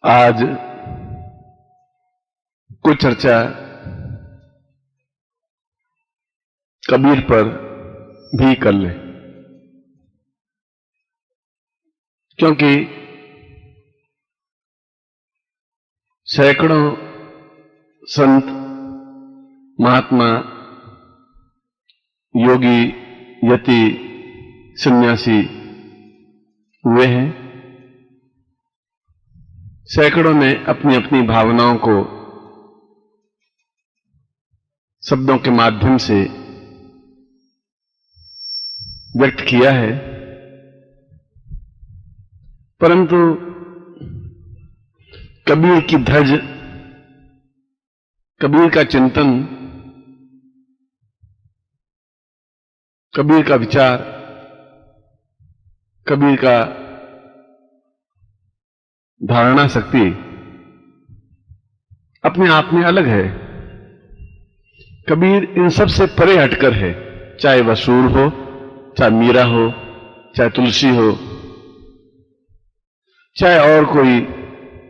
आज कुछ चर्चा कबीर पर भी कर ले, क्योंकि सैकड़ों संत, महात्मा, योगी, यति, सन्यासी हुए हैं। सैकड़ों ने अपनी अपनी भावनाओं को शब्दों के माध्यम से व्यक्त किया है, परंतु कबीर की धज, कबीर का चिंतन, कबीर का विचार, कबीर का धारणा शक्ति अपने आप में अलग है। कबीर इन सब से परे हटकर है, चाहे वह सूर हो, चाहे मीरा हो, चाहे तुलसी हो, चाहे और कोई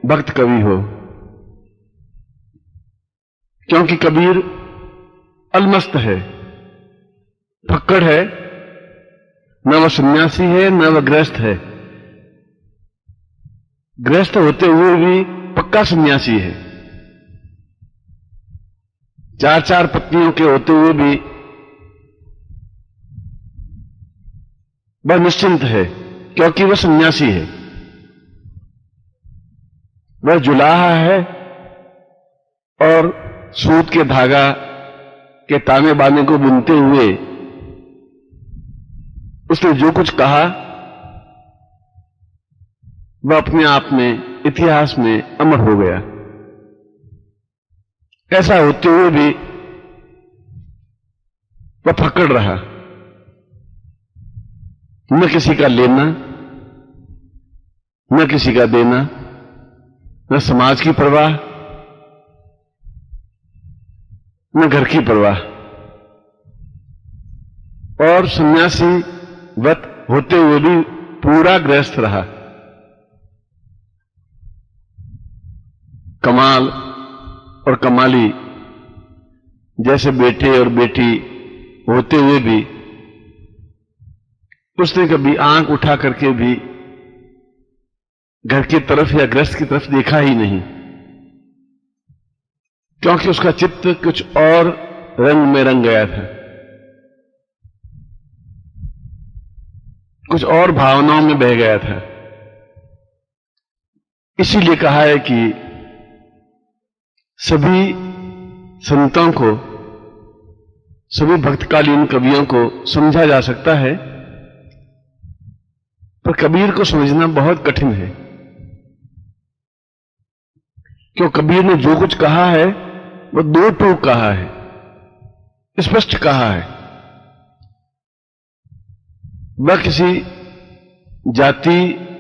भक्त कवि हो, क्योंकि कबीर अलमस्त है, फक्कड़ है, न वह सन्यासी है न वह गृहस्थ है। गृहस्थ होते हुए भी पक्का सन्यासी है, चार चार पत्नियों के होते हुए भी वह निश्चिंत है, क्योंकि वह सन्यासी है। वह जुलाहा है और सूत के धागा के ताने बाने को बुनते हुए उसने जो कुछ कहा वह अपने आप में इतिहास में अमर हो गया। ऐसा होते हुए भी वह फक्कड़ रहा, न किसी का लेना, न किसी का देना, न समाज की परवाह, न घर की परवाह, और सन्यासी वत होते हुए भी पूरा गृहस्थ रहा। कमाल और कमाली जैसे बेटे और बेटी होते हुए भी उसने कभी आंख उठा करके भी घर की तरफ या गृहस्थ की तरफ देखा ही नहीं, क्योंकि उसका चित्त कुछ और रंग में रंग गया था, कुछ और भावनाओं में बह गया था। इसीलिए कहा है कि सभी संतों को, सभी भक्तकालीन कवियों को समझा जा सकता है, पर कबीर को समझना बहुत कठिन है। क्यों? कबीर ने जो कुछ कहा है वह दो टूक कहा है, स्पष्ट कहा है। वह किसी जाति,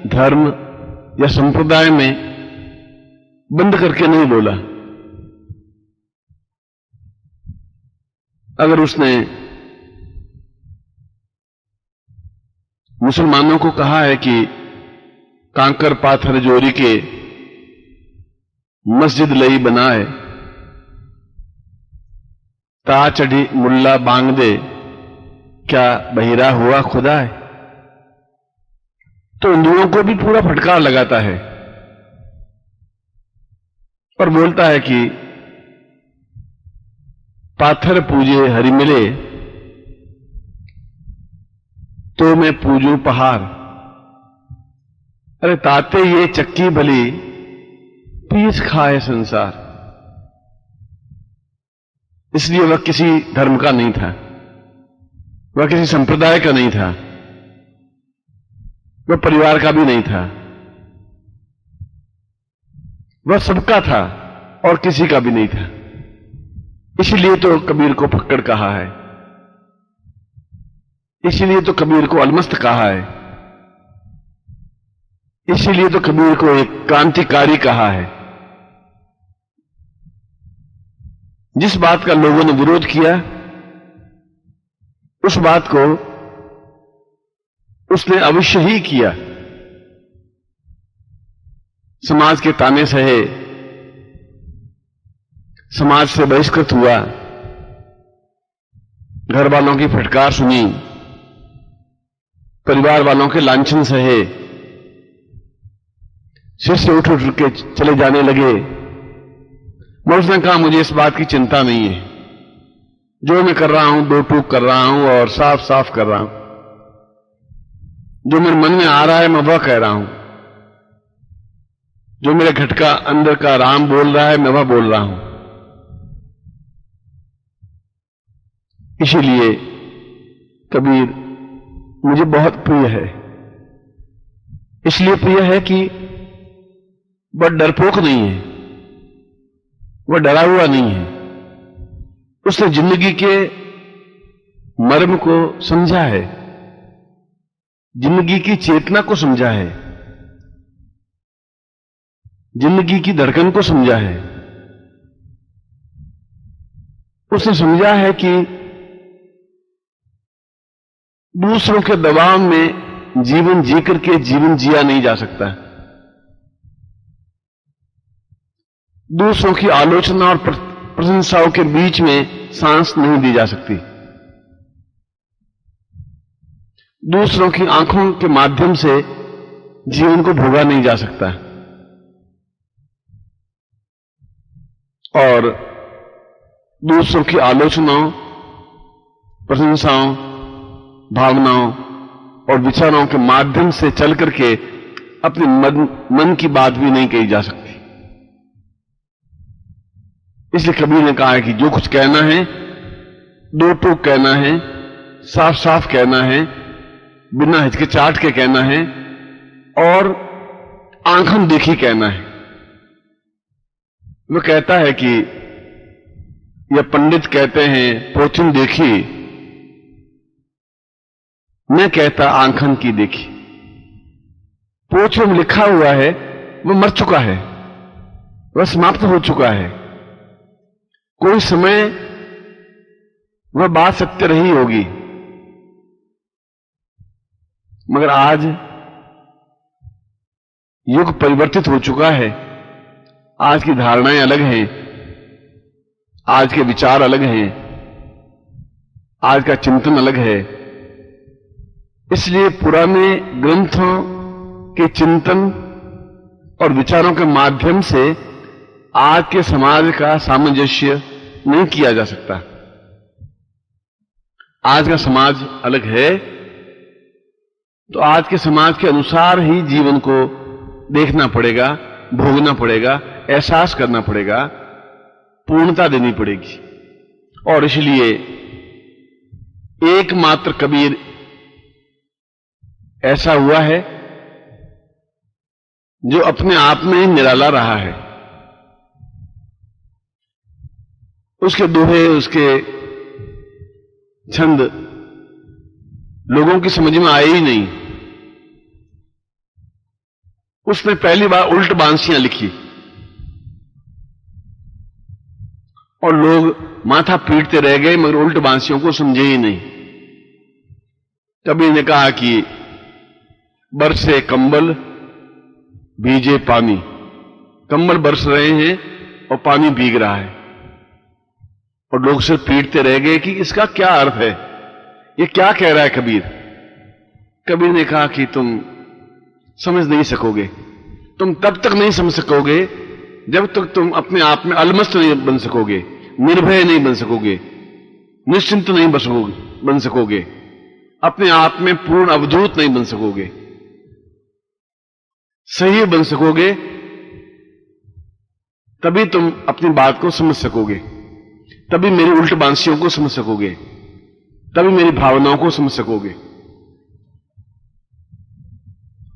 धर्म या संप्रदाय में बंद करके नहीं बोला। अगर उसने मुसलमानों को कहा है कि कांकर पाथर जोरी के मस्जिद लई बनाए, ता चढ़ी मुल्ला बांग दे, क्या बहिरा हुआ खुदा है, तो हिंदुओं को भी पूरा फटकार लगाता है और बोलता है कि पाथर पूजे हरि मिले, तो मैं पूजूं पहाड़। अरे ताते ये चक्की भली, पीस खाए संसार। इसलिए वह किसी धर्म का नहीं था, वह किसी संप्रदाय का नहीं था, वह परिवार का भी नहीं था, वह सबका था और किसी का भी नहीं था। इसलिए तो कबीर को फक्कड़ कहा है, इसीलिए तो कबीर को अलमस्त कहा है, इसीलिए तो कबीर को एक क्रांतिकारी कहा है। जिस बात का लोगों ने विरोध किया, उस बात को उसने अवश्य ही किया। समाज के ताने सहे, समाज से बहिष्कृत हुआ, घर वालों की फटकार सुनी, परिवार वालों के लांछन सहे, सिर से उठ उठ के चले जाने लगे। मैं उसने कहा मुझे इस बात की चिंता नहीं है, जो मैं कर रहा हूं दो टूक कर रहा हूं और साफ साफ कर रहा हूं, जो मेरे मन में आ रहा है मैं वह कह रहा हूं, जो मेरे घटका अंदर का राम बोल रहा है मैं वह बोल रहा हूं। इसीलिए कबीर मुझे बहुत प्रिय है। इसलिए प्रिय है कि वह डरपोक नहीं है, वह डरा हुआ नहीं है। उसने जिंदगी के मर्म को समझा है, जिंदगी की चेतना को समझा है, जिंदगी की धड़कन को समझा है। उसने समझा है कि दूसरों के दबाव में जीवन जी करके जीवन जिया नहीं जा सकता, दूसरों की आलोचना और प्रशंसाओं के बीच में सांस नहीं दी जा सकती, दूसरों की आंखों के माध्यम से जीवन को भोगा नहीं जा सकता, और दूसरों की आलोचनाओं, प्रशंसाओं, भावनाओं और विचारों के माध्यम से चल करके अपने मन की बात भी नहीं कही जा सकती। इसलिए कबीर ने कहा है कि जो कुछ कहना है दो टूक कहना है, साफ साफ कहना है, बिना हिचकिचाहट के कहना है और आंखों देखी कहना है। वो कहता है कि यह पंडित कहते हैं पोथिन देखी, मैं कहता आंखन की देखी। पोथी में लिखा हुआ है वह मर चुका है, वह समाप्त हो चुका है। कोई समय वह बात सत्य रही होगी, मगर आज युग परिवर्तित हो चुका है। आज की धारणाएं अलग हैं, आज के विचार अलग हैं, आज का चिंतन अलग है। इसलिए पुराने ग्रंथों के चिंतन और विचारों के माध्यम से आज के समाज का सामंजस्य नहीं किया जा सकता। आज का समाज अलग है, तो आज के समाज के अनुसार ही जीवन को देखना पड़ेगा, भोगना पड़ेगा, एहसास करना पड़ेगा, पूर्णता देनी पड़ेगी। और इसलिए एकमात्र कबीर ऐसा हुआ है जो अपने आप में ही निराला रहा है। उसके दोहे, उसके छंद लोगों की समझ में आए ही नहीं। उसने पहली बार उल्ट बांसियां लिखी और लोग माथा पीटते रह गए, मगर उल्ट बांसियों को समझे ही नहीं। कबीर ने कहा कि बरसे कंबल भीजे पानी, कंबल बरस रहे हैं और पानी भीग रहा है, और लोग सिर पीटते रह गए कि इसका क्या अर्थ है, ये क्या कह रहा है कबीर। कबीर ने कहा कि तुम समझ नहीं सकोगे, तुम तब तक नहीं समझ सकोगे जब तक तुम अपने आप में अलमस्त नहीं बन सकोगे, निर्भय नहीं बन सकोगे, निश्चिंत नहीं बन सकोगे, अपने आप में पूर्ण अवधूत नहीं बन सकोगे। सही बन सकोगे तभी तुम अपनी बात को समझ सकोगे, तभी मेरी उल्ट बांसियों को समझ सकोगे, तभी मेरी भावनाओं को समझ सकोगे।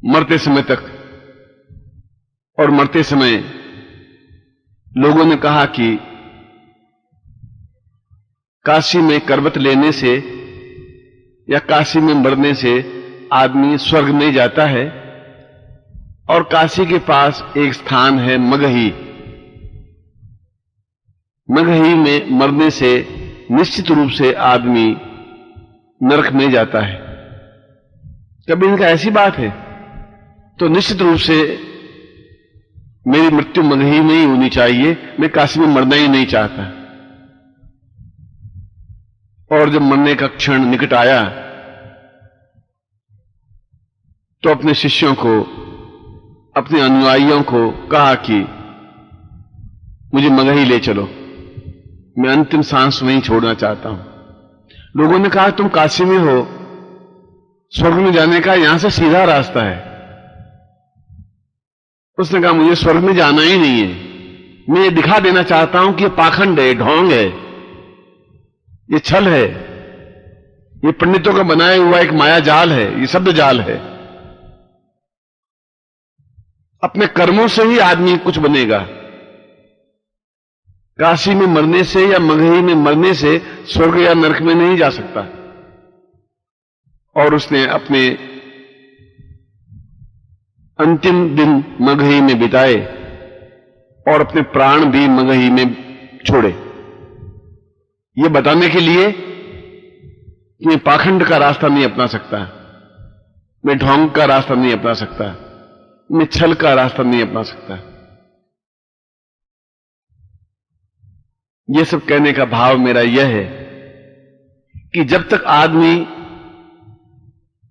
मरते समय तक और मरते समय लोगों ने कहा कि काशी में करवट लेने से या काशी में मरने से आदमी स्वर्ग में जाता है, और काशी के पास एक स्थान है मगही, मगही में मरने से निश्चित रूप से आदमी नरक में जाता है। कभी इनका ऐसी बात है तो निश्चित रूप से मेरी मृत्यु मगही में ही होनी चाहिए, मैं काशी में मरना ही नहीं चाहता। और जब मरने का क्षण निकट आया तो अपने शिष्यों को, अपने अनुयायियों को कहा कि मुझे मगही ले चलो, मैं अंतिम सांस वहीं छोड़ना चाहता हूं। लोगों ने कहा तुम काशी में हो, स्वर्ग में जाने का यहां से सीधा रास्ता है। उसने कहा मुझे स्वर्ग में जाना ही नहीं है, मैं ये दिखा देना चाहता हूं कि ये पाखंड है, ढोंग है, ये छल है, ये पंडितों का बनाया हुआ एक माया जाल है, ये शब्द जाल है। अपने कर्मों से ही आदमी कुछ बनेगा। काशी में मरने से या मगही में मरने से स्वर्ग या नरक में नहीं जा सकता। और उसने अपने अंतिम दिन मगही में बिताए और अपने प्राण भी मगही में छोड़े, ये बताने के लिए कि मैं पाखंड का रास्ता नहीं अपना सकता, मैं ढोंग का रास्ता नहीं अपना सकता, मैं छल का रास्ता नहीं अपना सकता। यह सब कहने का भाव मेरा यह है कि जब तक आदमी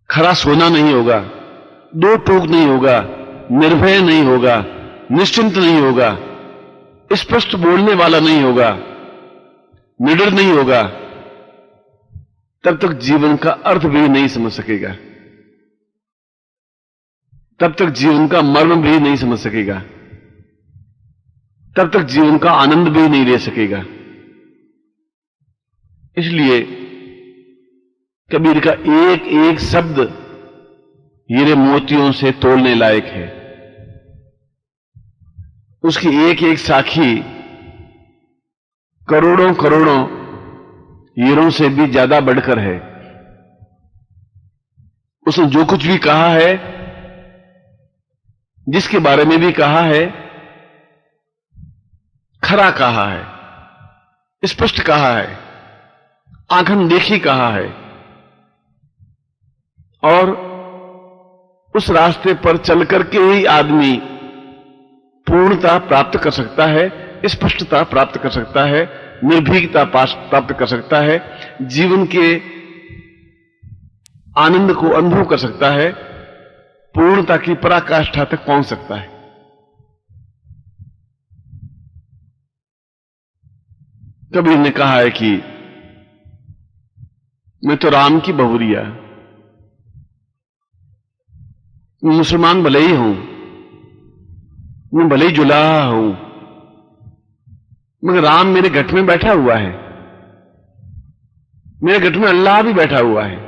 खरा सोना नहीं होगा, दो टूक नहीं होगा, निर्भय नहीं होगा, निश्चिंत नहीं होगा, स्पष्ट बोलने वाला नहीं होगा, निडर नहीं होगा, तब तक जीवन का अर्थ भी नहीं समझ सकेगा, तब तक जीवन का मर्म भी नहीं समझ सकेगा, तब तक जीवन का आनंद भी नहीं ले सकेगा। इसलिए कबीर का एक एक शब्द हीरे मोतियों से तोलने लायक है। उसकी एक एक साखी करोड़ों करोड़ों हीरों से भी ज्यादा बढ़कर है। उसने जो कुछ भी कहा है, जिसके बारे में भी कहा है, खरा कहा है, स्पष्ट कहा है, आंखन देखी कहा है। और उस रास्ते पर चल करके ही आदमी पूर्णता प्राप्त कर सकता है, स्पष्टता प्राप्त कर सकता है, निर्भीकता प्राप्त कर सकता है, जीवन के आनंद को अनुभव कर सकता है, पूर्णता की पराकाष्ठा तक पहुंच सकता है। कबीर ने कहा है कि मैं तो राम की बहुरिया, मैं मुसलमान भले ही हूं, मैं भले ही जुलाहा हूं, मगर राम मेरे घट में बैठा हुआ है, मेरे घट में अल्लाह भी बैठा हुआ है।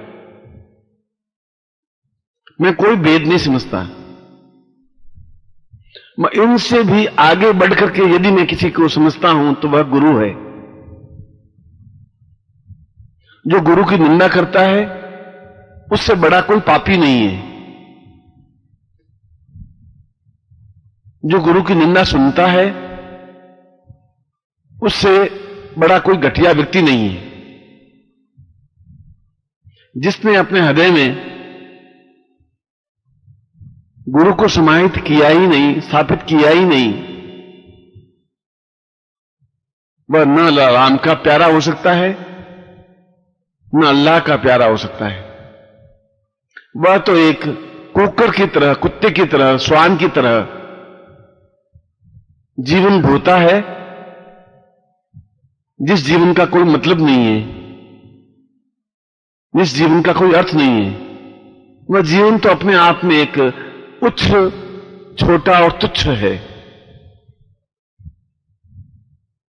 मैं कोई भेद नहीं समझता। मैं इनसे भी आगे बढ़कर के यदि मैं किसी को समझता हूं तो वह गुरु है। जो गुरु की निंदा करता है उससे बड़ा कोई पापी नहीं है। जो गुरु की निंदा सुनता है उससे बड़ा कोई घटिया व्यक्ति नहीं है। जिसने अपने हृदय में गुरु को समाहित किया ही नहीं, स्थापित किया ही नहीं, वह न राम का प्यारा हो सकता है, न अल्लाह का प्यारा हो सकता है। वह तो एक कुकर की तरह, कुत्ते की तरह, श्वान की तरह जीवन भोता है, जिस जीवन का कोई मतलब नहीं है, जिस जीवन का कोई अर्थ नहीं है। वह जीवन तो अपने आप में एक उच्च, छोटा और तुच्छ है।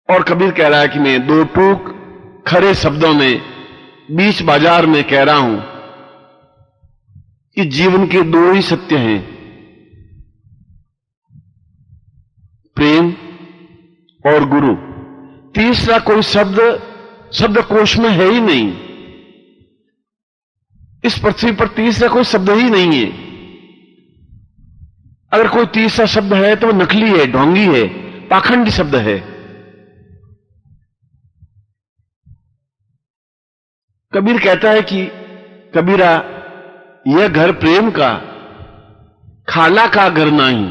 और कबीर कह रहा है कि मैं दो टूक खरे शब्दों में बीच बाजार में कह रहा हूं कि जीवन के दो ही सत्य हैं, प्रेम और गुरु। तीसरा कोई शब्दकोश में है ही नहीं। इस पृथ्वी पर तीसरा कोई शब्द ही नहीं है। अगर कोई तीसरा शब्द है तो वो नकली है, ढोंगी है, पाखंडी शब्द है। कबीर कहता है कि कबीरा, यह घर प्रेम का, खाला का घर नहीं।